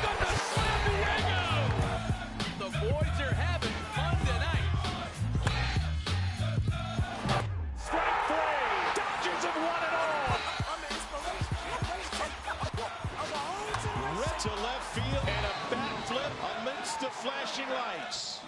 goodness, Slam Diego! The boys are having fun tonight. Strike three. Dodgers have won it all. Ripped to left field and a bat flip amidst the flashing lights.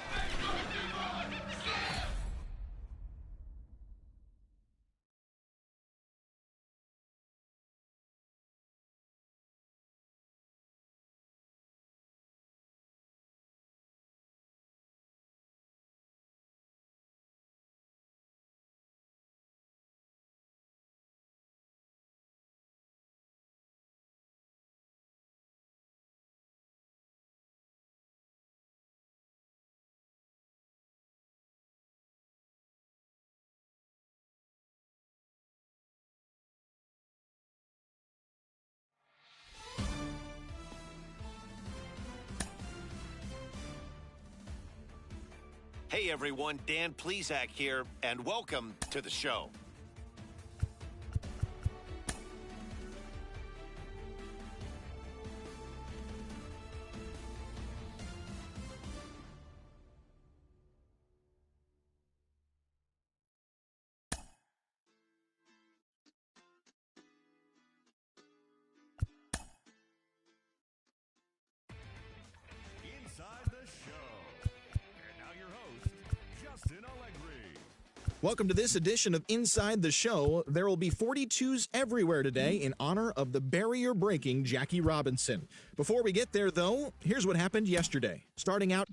Hey everyone, Dan Plesac here, and welcome to the show. Welcome to this edition of Inside the Show. There will be 42s everywhere today in honor of the barrier-breaking Jackie Robinson. Before we get there, though, here's what happened yesterday. Starting out...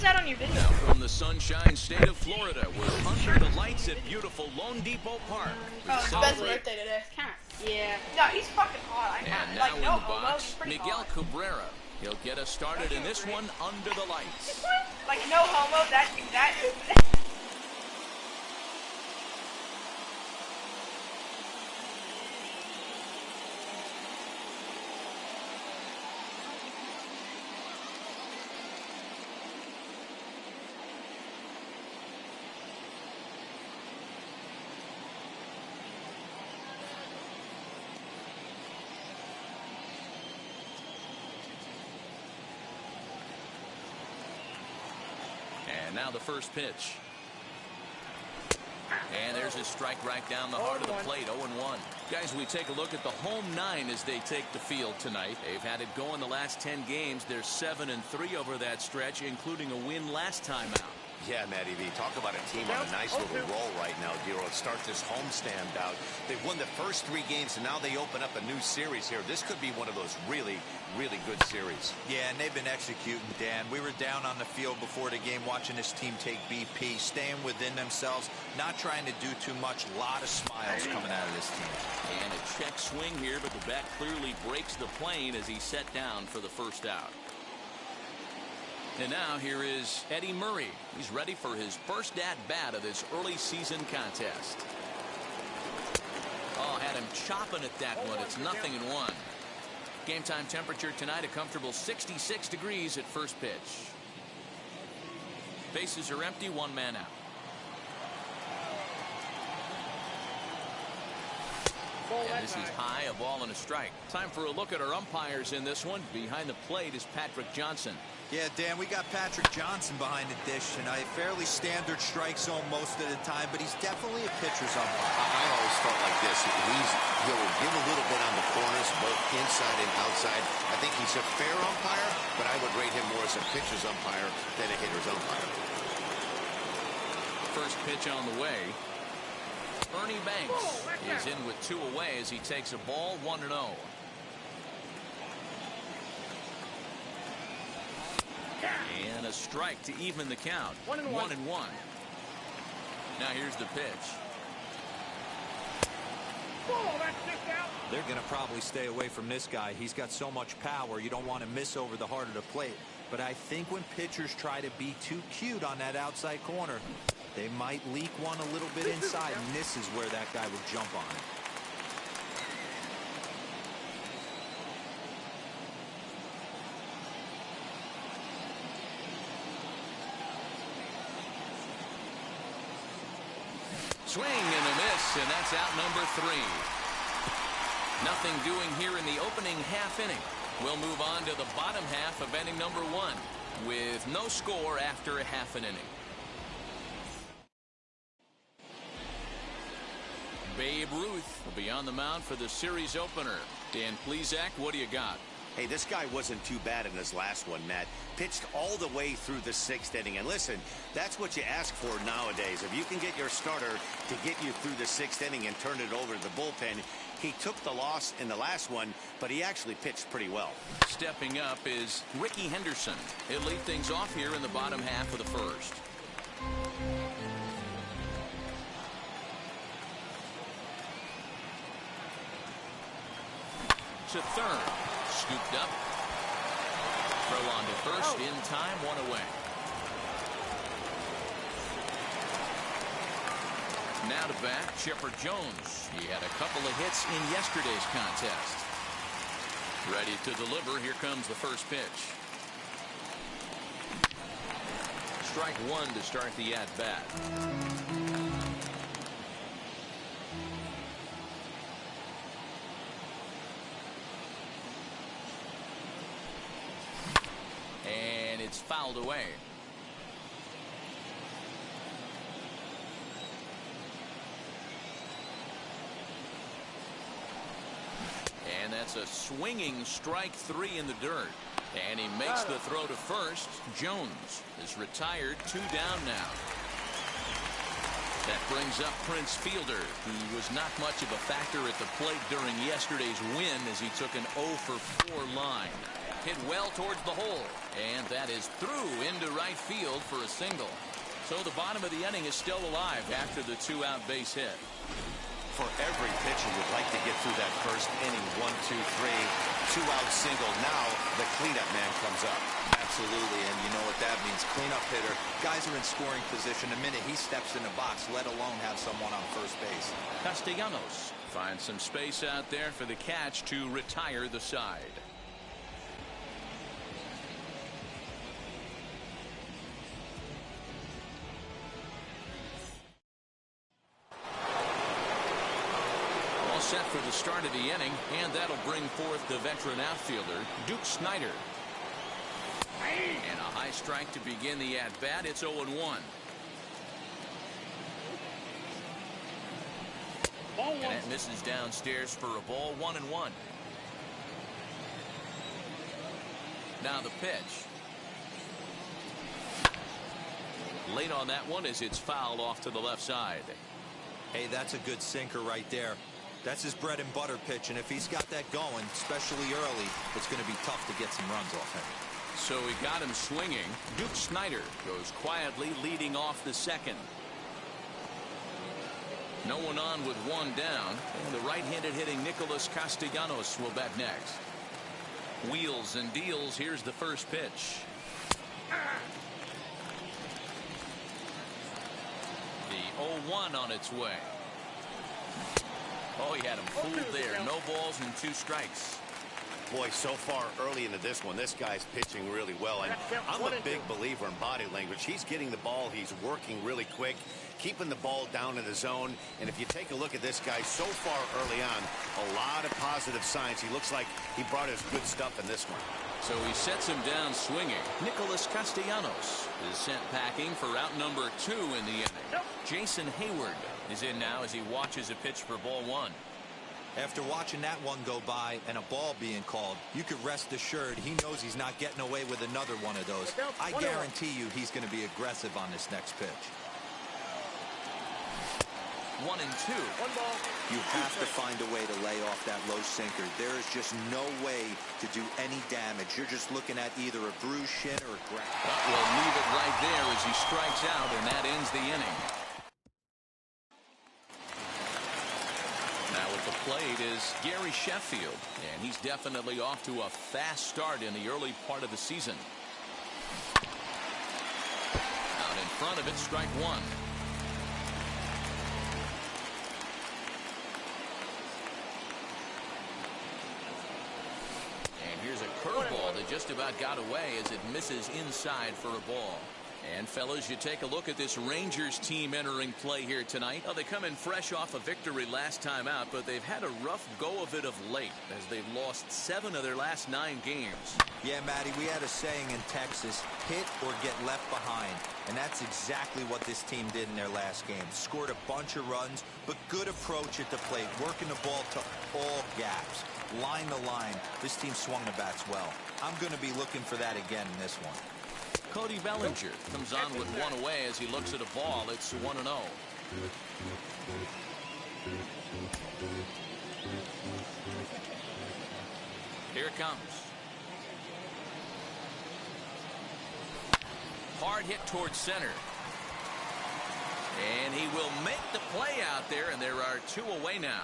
was that on your video? Now from the sunshine state of Florida, we're under the lights at beautiful Lone Depot Park. Oh, it's Ben's birthday today. Yeah. No, he's fucking hot. I And now like in no the homo. box, He's pretty Miguel hot. Cabrera. He'll get us started in this one under the lights. Like no homo. That. And now the first pitch. And there's a strike right down the heart of the plate, 0-1. Guys, we take a look at the home 9 as they take the field tonight. They've had it go in the last 10 games. They're 7-3 over that stretch, including a win last time out. Yeah, Matty V, talk about a team on a nice little roll right now, Dero. Start this homestand out. They've won the first 3 games, and now they open up a new series here. This could be one of those really, really good series. Yeah, and they've been executing, Dan. We were down on the field before the game watching this team take BP, staying within themselves, not trying to do too much. A lot of smiles coming out of this team. And a check swing here, but the bat clearly breaks the plane as he's set down for the first out. And now here is Eddie Murray. He's ready for his first at-bat of this early season contest. Oh, had him chopping at that one. It's 0-1. Game time temperature tonight, a comfortable 66 degrees at first pitch. Bases are empty, 1 man out. And this is high, a ball and a strike. Time for a look at our umpires in this one. Behind the plate is Patrick Johnson. Yeah, Dan, we got Patrick Johnson behind the dish tonight. Fairly standard strike zone most of the time, but he's definitely a pitcher's umpire. I always felt like this. He'll give a little bit on the corners, both inside and outside. I think he's a fair umpire, but I would rate him more as a pitcher's umpire than a hitter's umpire. First pitch on the way. Ernie Banks is in with 2 away as he takes a ball, 1-0. And a strike to even the count. 1-1. Now here's the pitch. They're going to probably stay away from this guy. He's got so much power. You don't want to miss over the heart of the plate. But I think when pitchers try to be too cute on that outside corner, they might leak one a little bit inside, and this is where that guy would jump on it. Swing and a miss, and that's out number 3. Nothing doing here in the opening half inning. We'll move on to the bottom half of inning number 1 with no score after a half an inning. Babe Ruth will be on the mound for the series opener. Dan Plesac, what do you got? Hey, this guy wasn't too bad in his last one, Matt. Pitched all the way through the 6th inning. And listen, that's what you ask for nowadays. If you can get your starter to get you through the 6th inning and turn it over to the bullpen. He took the loss in the last one, but he actually pitched pretty well. Stepping up is Ricky Henderson. He'll lead things off here in the bottom half of the first. To third. Scooped up. Throw on to first in time, 1 away. Now to bat, Chipper Jones. He had a couple of hits in yesterday's contest. Ready to deliver. Here comes the first pitch. Strike 1 to start the at-bat. And it's fouled away. And that's a swinging strike 3 in the dirt. And he makes the throw to first. Jones is retired, 2 down now. That brings up Prince Fielder, who was not much of a factor at the plate during yesterday's win as he took an 0 for 4 line. Hit well towards the hole. And that is through into right field for a single. So the bottom of the inning is still alive after the two-out base hit. For every pitcher would like to get through that first inning. 1, 2, 3, two-out single. Now the cleanup man comes up. Absolutely, and you know what that means. Cleanup hitter. Guys are in scoring position the minute he steps in the box, let alone have someone on first base. Castellanos finds some space out there for the catch to retire the side. Set for the start of the inning, and that'll bring forth the veteran outfielder, Duke Snider. And a high strike to begin the at-bat. It's 0-1. And that misses downstairs for a ball. 1-1. Now the pitch. Late on that one as it's fouled off to the left side. Hey, that's a good sinker right there. That's his bread and butter pitch, and if he's got that going, especially early, it's going to be tough to get some runs off him. So he got him swinging. Duke Snider goes quietly leading off the second. No one on with one down, and the right-handed hitting Nicholas Castellanos will bat next. Wheels and deals. Here's the first pitch. The 0-1 on its way. Oh, he had him fooled there. No balls and 2 strikes. Boy, so far early into this one, this guy's pitching really well. And I'm a big believer in body language. He's getting the ball. He's working really quick, keeping the ball down in the zone. And if you take a look at this guy so far early on, a lot of positive signs. He looks like he brought his good stuff in this one. So he sets him down swinging. Nicholas Castellanos is sent packing for out number 2 in the inning. Jason Hayward is in now as he watches a pitch for ball 1. After watching that one go by and a ball being called, you could rest assured he knows he's not getting away with another one of those. I guarantee you he's going to be aggressive on this next pitch. 1 and 2. 1 ball. You have to find a way to lay off that low sinker. There is just no way to do any damage. You're just looking at either a bruised shin or a crack. We'll leave it right there as he strikes out, and that ends the inning. Now at the plate is Gary Sheffield, and he's definitely off to a fast start in the early part of the season. Out in front of it, strike 1. Here's a curveball that just about got away as it misses inside for a ball. And fellas, you take a look at this Rangers team entering play here tonight. They come in fresh off a victory last time out, but they've had a rough go of it of late as they've lost 7 of their last 9 games. Yeah, Matty, we had a saying in Texas, hit or get left behind. And that's exactly what this team did in their last game. Scored a bunch of runs, but good approach at the plate, working the ball to all gaps. Line to line, this team swung the bats well. I'm going to be looking for that again in this one. Cody Bellinger comes on with 1 away as he looks at a ball. It's 1-0. Here it comes. Hard hit towards center. And he will make the play out there, and there are 2 away now.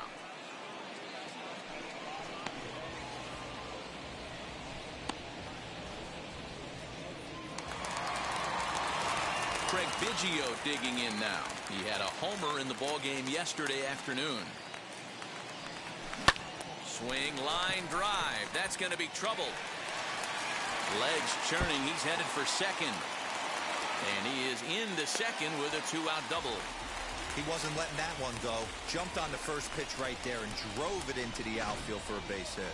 Craig Biggio digging in now. He had a homer in the ballgame yesterday afternoon. Swing, line drive. That's going to be trouble. Legs churning. He's headed for second. And he is into second with a 2-out double. He wasn't letting that one go. Jumped on the first pitch right there and drove it into the outfield for a base hit.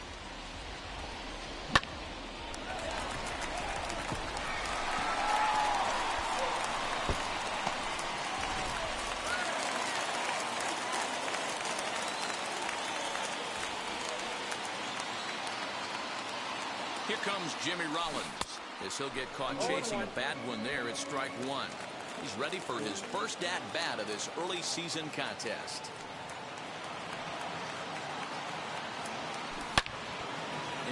Here comes Jimmy Rollins as he'll get caught chasing a bad one there at strike 1. He's ready for his first at-bat of this early season contest.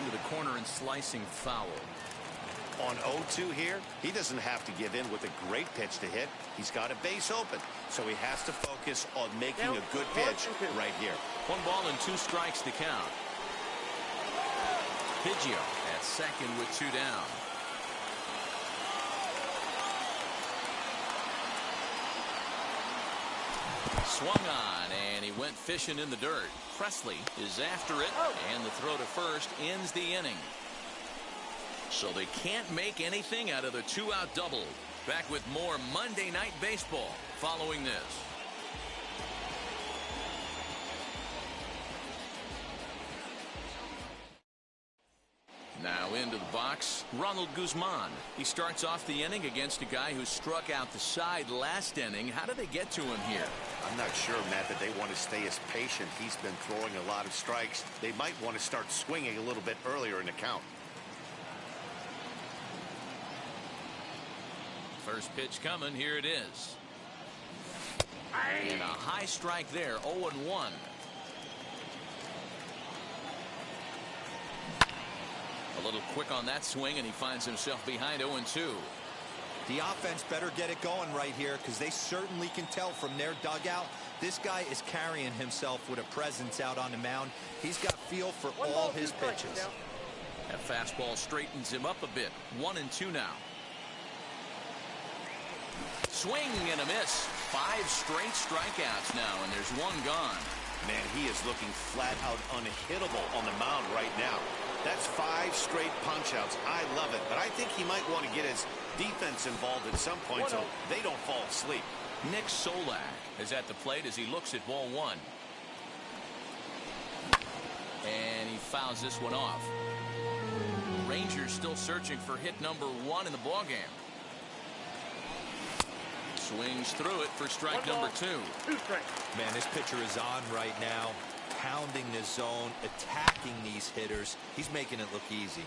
into the corner and slicing foul. On 0-2 here, he doesn't have to give in with a great pitch to hit. He's got a base open, so he has to focus on making a good pitch right here. 1 ball and 2 strikes to count. Biggio at second with 2 down. Swung on, and he went fishing in the dirt. Presley is after it, and the throw to first ends the inning. So they can't make anything out of the 2-out double. Back with more Monday Night Baseball following this. Now into the box, Ronald Guzman. He starts off the inning against a guy who struck out the side last inning. How do they get to him here? I'm not sure, Matt, that they want to stay as patient. He's been throwing a lot of strikes. They might want to start swinging a little bit earlier in the count. First pitch coming. Here it is. And a high strike there. 0-1. A little quick on that swing, and he finds himself behind 0-2. The offense better get it going right here, because they certainly can tell from their dugout this guy is carrying himself with a presence out on the mound. He's got feel for all his pitches. That fastball straightens him up a bit. 1-2 now. Swing and a miss. 5 straight strikeouts now, and there's 1 gone. Man, he is looking flat out unhittable on the mound right now. That's 5 straight punch-outs. I love it, but I think he might want to get his defense involved at some point so they don't fall asleep. Nick Solak is at the plate as he looks at ball 1. And he fouls this one off. Rangers still searching for hit number 1 in the ballgame. Swings through it for strike number 2. Man, this pitcher is on right now, pounding the zone, attacking these hitters. He's making it look easy.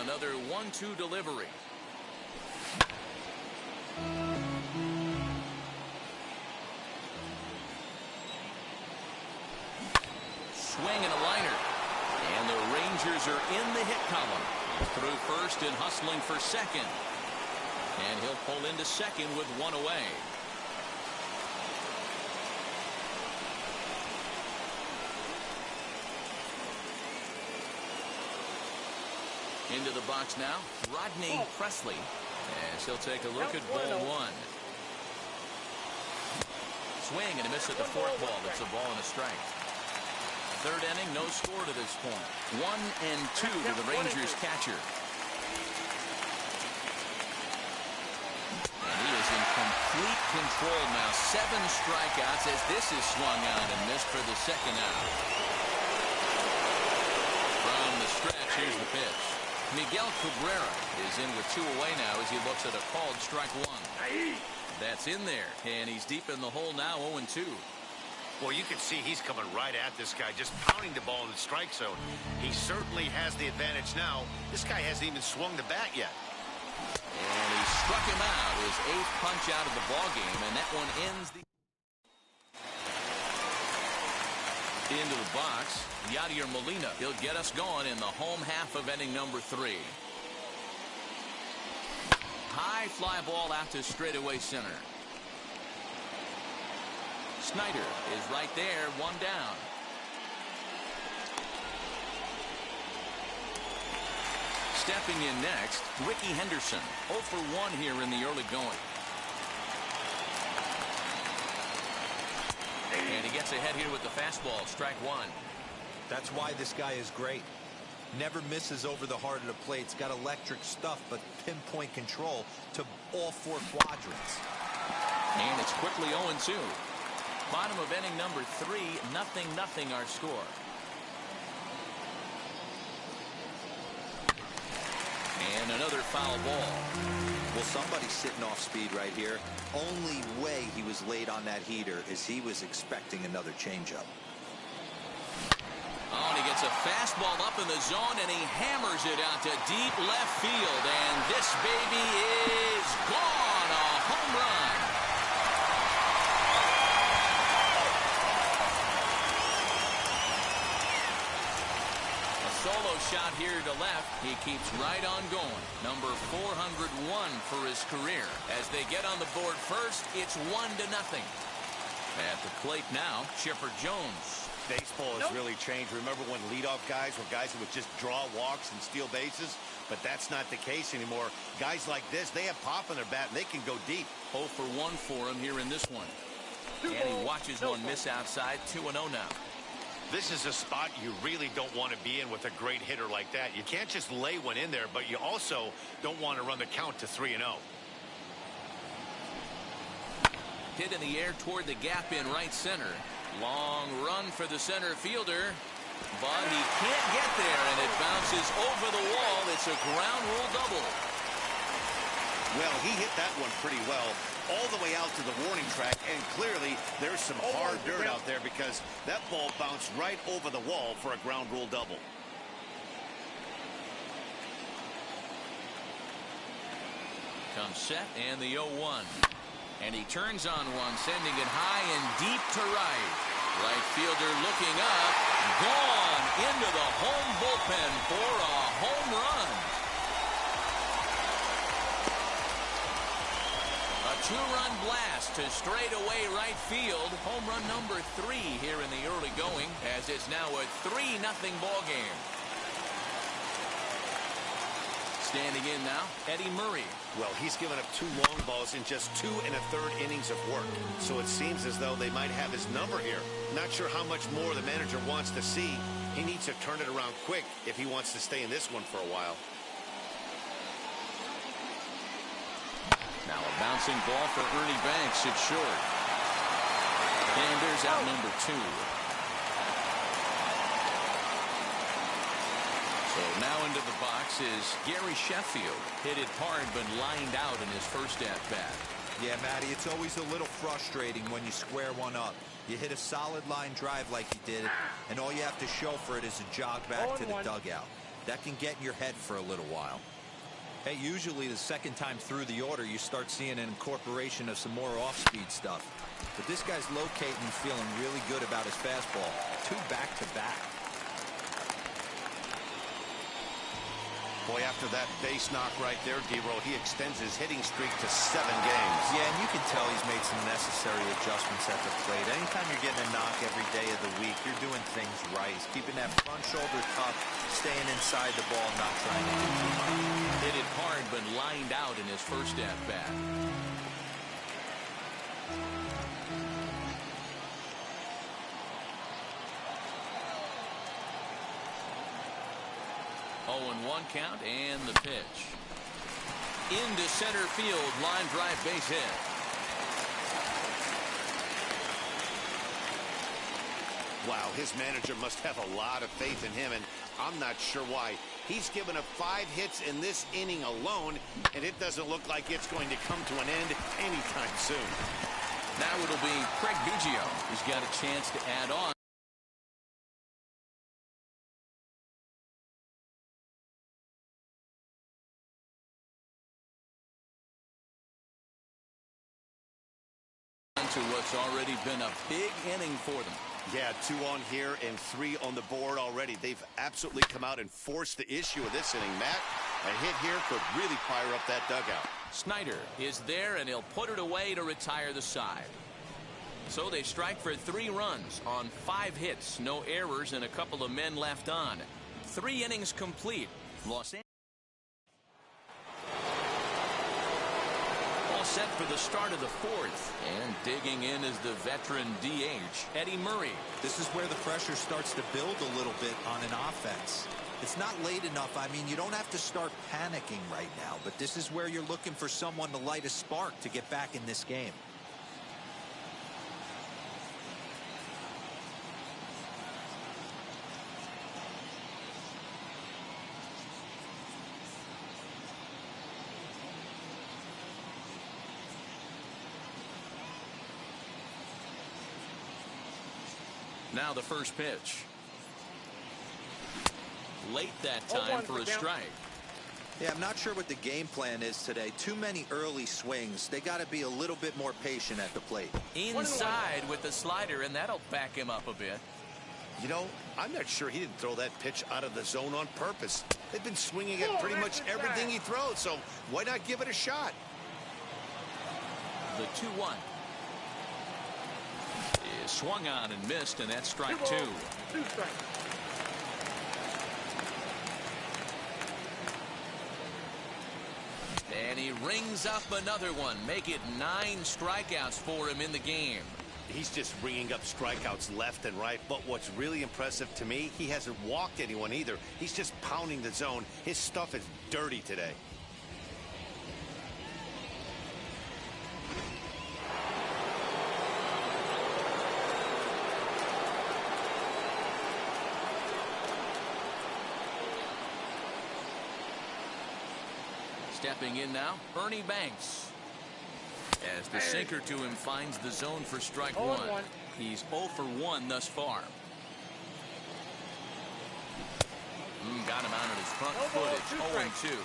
Another 1-2 delivery. Swing and a liner. And the Rangers are in the hit column. Through first and hustling for second. And he'll pull into second with 1 away. Into the box now, Rodney Presley. As he'll take a look at ball 1. Swing and a miss at the 4th ball. It's a ball and a strike. 3rd inning, no score to this point. 1-2 to the Rangers catcher. And he is in complete control now. 7 strikeouts as this is swung on and missed for the 2nd out. From the stretch, here's the pitch. Miguel Cabrera is in with 2 away now as he looks at a called strike 1. That's in there, and he's deep in the hole now, 0-2. Well, you can see he's coming right at this guy, just pounding the ball in the strike zone. He certainly has the advantage now. This guy hasn't even swung the bat yet. And he struck him out, his 8th punch out of the ballgame, and that one ends the... Into the box, Yadier Molina. He'll get us going in the home half of inning number 3. High fly ball out to straightaway center. Snyder is right there, 1 down. Stepping in next, Ricky Henderson. 0 for 1 here in the early going. And he gets ahead here with the fastball, strike 1. That's why this guy is great. Never misses over the heart of the plate. He's got electric stuff, but pinpoint control to all 4 quadrants. And it's quickly 0-2. Bottom of inning number 3, 0-0 our score. And another foul ball. Well, somebody's sitting off speed right here. Only way he was late on that heater is he was expecting another changeup. Oh, and he gets a fastball up in the zone, and he hammers it out to deep left field. And this baby is gone. A home run. solo shot here to left. He keeps right on going. Number 401 for his career. As they get on the board first, it's 1-0. At the plate now, Chipper Jones. Baseball has really changed. Remember when leadoff guys were guys who would just draw walks and steal bases? But that's not the case anymore. Guys like this, they have pop in their bat, and they can go deep. 0 for 1 for him here in this one. And he watches one miss outside. 2-0 now. This is a spot you really don't want to be in with a great hitter like that. You can't just lay one in there, but you also don't want to run the count to 3-0. Hit in the air toward the gap in right center. Long run for the center fielder. But he can't get there, and it bounces over the wall. It's a ground rule double. Well, he hit that one pretty well all the way out to the warning track, and clearly there's some hard dirt out there because that ball bounced right over the wall for a ground rule double. Comes set and the 0-1. And he turns on one, sending it high and deep to right. Right fielder looking up. Gone into the home bullpen for a home run. A 2-run blast to straightaway right field. Home run number 3 here in the early going, as it's now a 3-0 ball game. Standing in now, Eddie Murray. Well, he's given up 2 long balls in just 2 1/3 innings of work. So it seems as though they might have his number here. Not sure how much more the manager wants to see. He needs to turn it around quick if he wants to stay in this one for a while. Now a bouncing ball for Ernie Banks. It's short. And there's out number 2. So now into the box is Gary Sheffield. Hit it hard but lined out in his first at-bat. Yeah, Matty, it's always a little frustrating when you square one up. You hit a solid line drive like you did, and all you have to show for it is a jog back to the dugout. That can get in your head for a little while. Hey, usually the second time through the order, you start seeing an incorporation of some more off-speed stuff. But this guy's locating and feeling really good about his fastball. 2 back-to-back. Boy, after that base knock right there, D-Roll, he extends his hitting streak to 7 games. Yeah, and you can tell he's made some necessary adjustments at the plate. Anytime you're getting a knock every day of the week, you're doing things right. He's keeping that front shoulder tucked, staying inside the ball, not trying to do too much. Hit it hard but lined out in his first at-bat. One count and the pitch. Into center field, line drive, base hit. Wow, his manager must have a lot of faith in him, and I'm not sure why. He's given up 5 hits in this inning alone, and it doesn't look like it's going to come to an end anytime soon. Now it'll be Craig Biggio, who's got a chance to add on to what's already been a big inning for them. Yeah, 2 on here and 3 on the board already. They've absolutely come out and forced the issue of this inning. Matt, a hit here could really fire up that dugout. Snyder is there, and he'll put it away to retire the side. So they strike for 3 runs on 5 hits, no errors, and a couple of men left on. 3 innings complete. Los Angeles all set for the start of the 4th, and digging in is the veteran DH, Eddie Murray. This is where the pressure starts to build a little bit on an offense. It's not late enough. I mean, you don't have to start panicking right now, but this is where you're looking for someone to light a spark to get back in this game. Now the first pitch. Late that time for a strike. Yeah, I'm not sure what the game plan is today. Too many early swings. They got to be a little bit more patient at the plate. Inside with the slider, and that'll back him up a bit. You know, I'm not sure he didn't throw that pitch out of the zone on purpose. They've been swinging at pretty much everything he throws, so why not give it a shot? The 2-1 is swung on and missed, and that's strike 2. And he rings up another one. Make it 9 strikeouts for him in the game. He's just ringing up strikeouts left and right. But what's really impressive to me, he hasn't walked anyone either. He's just pounding the zone. His stuff is dirty today. Stepping in now, Ernie Banks. As the sinker to him finds the zone for strike 1. He's 0 for 1 thus far. Got him out of his front foot. It's 0-2.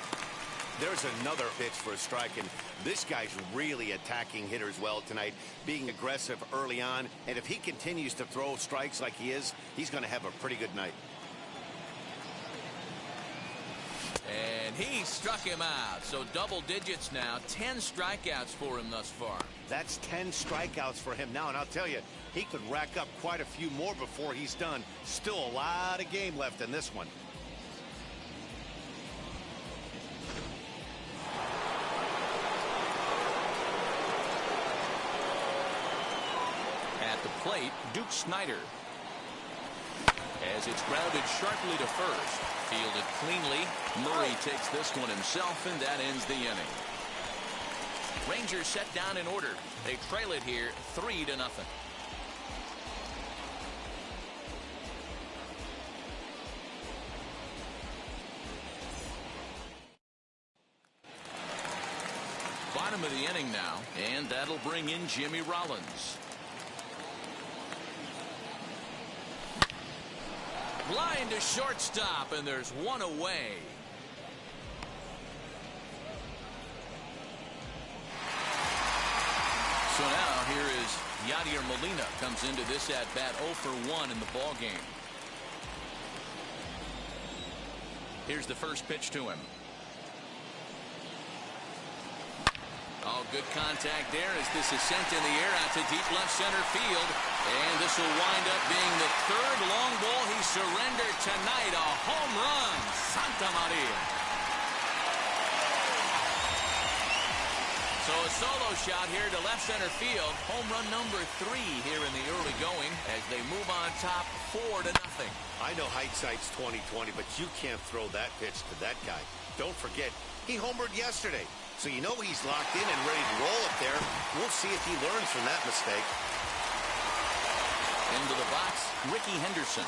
There's another pitch for a strike, and this guy's really attacking hitters well tonight, being aggressive early on. And if he continues to throw strikes like he is, he's going to have a pretty good night. And he struck him out. So double digits now. 10 strikeouts for him thus far. That's 10 strikeouts for him now. And I'll tell you, he could rack up quite a few more before he's done. Still a lot of game left in this one. At the plate, Duke Snider. As it's grounded sharply to first. Fielded cleanly. Murray takes this one himself, and that ends the inning. Rangers set down in order. They trail it here 3-0. Bottom of the inning now, and that'll bring in Jimmy Rollins. Line to shortstop, and there's one away. So now here is Yadier Molina comes into this at bat 0 for 1 in the ball game. Here's the first pitch to him. Oh, good contact there as this is sent in the air out to deep left center field. And this will wind up being the 3rd long ball he surrendered tonight. A home run. Santa Maria. So a solo shot here to left center field. Home run number 3 here in the early going as they move on top 4-0. I know hindsight's 20/20, but you can't throw that pitch to that guy. Don't forget, he homered yesterday. So you know he's locked in and ready to roll up there. We'll see if he learns from that mistake. Into the box, Ricky Henderson.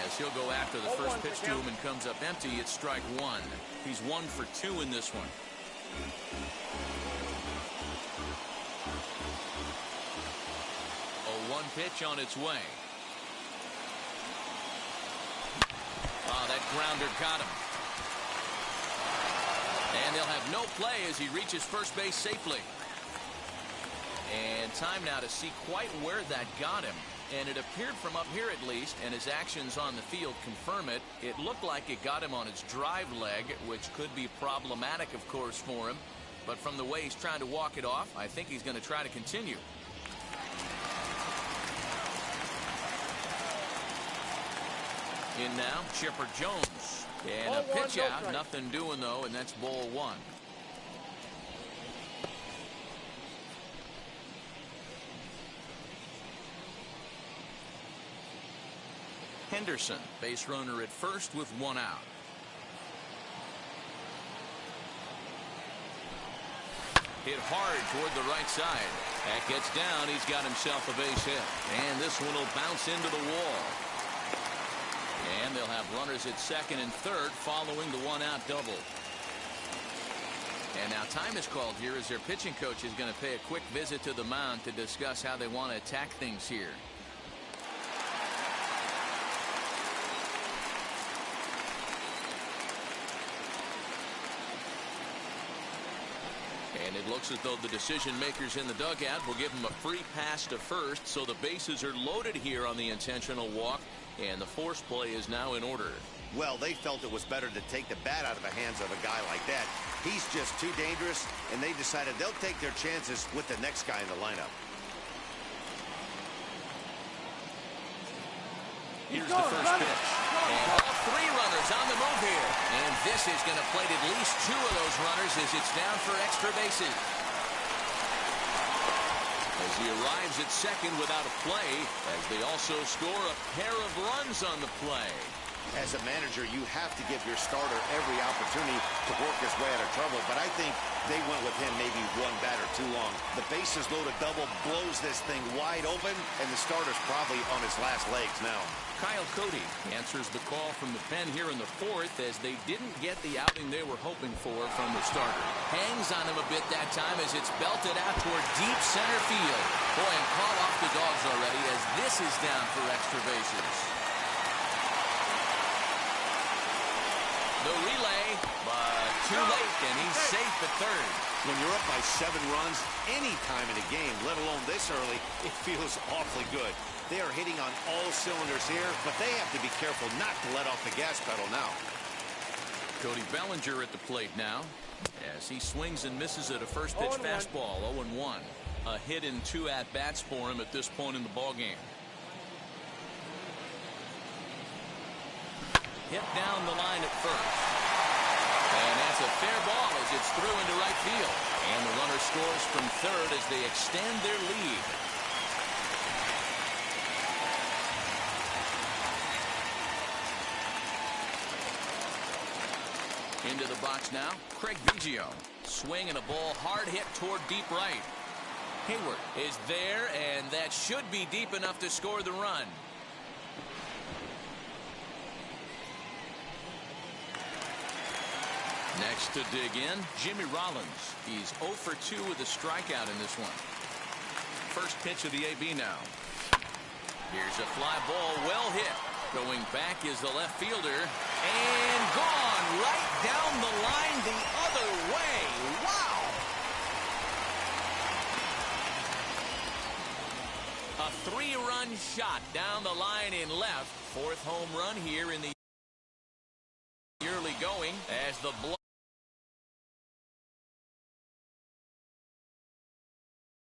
As he'll go after the first pitch to him and comes up empty, it's strike 1. He's 1 for 2 in this one. A 1 pitch on its way. Oh, that grounder got him. And they'll have no play as he reaches first base safely. And time now to see quite where that got him. And it appeared from up here at least, and his actions on the field confirm it. It looked like it got him on his drive leg, which could be problematic, of course, for him. But from the way he's trying to walk it off, I think he's going to try to continue. In now, Chipper Jones. And a pitch out, nothing doing though, and that's ball 1. Henderson, base runner at first with 1 out. Hit hard toward the right side. That gets down. He's got himself a base hit. And this one will bounce into the wall. And they'll have runners at second and third following the 1-out double. And now time is called here as their pitching coach is going to pay a quick visit to the mound to discuss how they want to attack things here. And it looks as though the decision makers in the dugout will give him a free pass to first, so the bases are loaded here on the intentional walk, and the force play is now in order. Well, they felt it was better to take the bat out of the hands of a guy like that. He's just too dangerous, and they decided they'll take their chances with the next guy in the lineup. Here's the first pitch. And all three runners on the move here. And this is going to plate at least two of those runners as it's down for extra bases. As he arrives at second without a play, as they also score a pair of runs on the play. As a manager, you have to give your starter every opportunity to work his way out of trouble, but I think they went with him maybe one batter too long. The bases loaded double blows this thing wide open, and the starter's probably on his last legs now. Kyle Cody answers the call from the pen here in the fourth as they didn't get the outing they were hoping for from the starter. Hangs on him a bit that time as it's belted out toward deep center field. Boy, and call off the dogs already as this is down for extra bases. The relay, but too late, and he's safe at third. When you're up by 7 runs any time in a game, let alone this early, it feels awfully good. They are hitting on all cylinders here, but they have to be careful not to let off the gas pedal now. Cody Bellinger at the plate now as he swings and misses at a first pitch fastball, 0-1. A hit in 2 at-bats for him at this point in the ballgame. Hit down the line at first. And that's a fair ball as it's through into right field. And the runner scores from third as they extend their lead. Into the box now, Craig Biggio. Swing and a ball hard hit toward deep right. Hayward is there, and that should be deep enough to score the run. Next to dig in, Jimmy Rollins. He's 0 for 2 with a strikeout in this one. First pitch of the AB now. Here's a fly ball, well hit. Going back is the left fielder. And gone right down the line the other way. Wow! A 3-run shot down the line in left. 4th home run here in the early going as the blow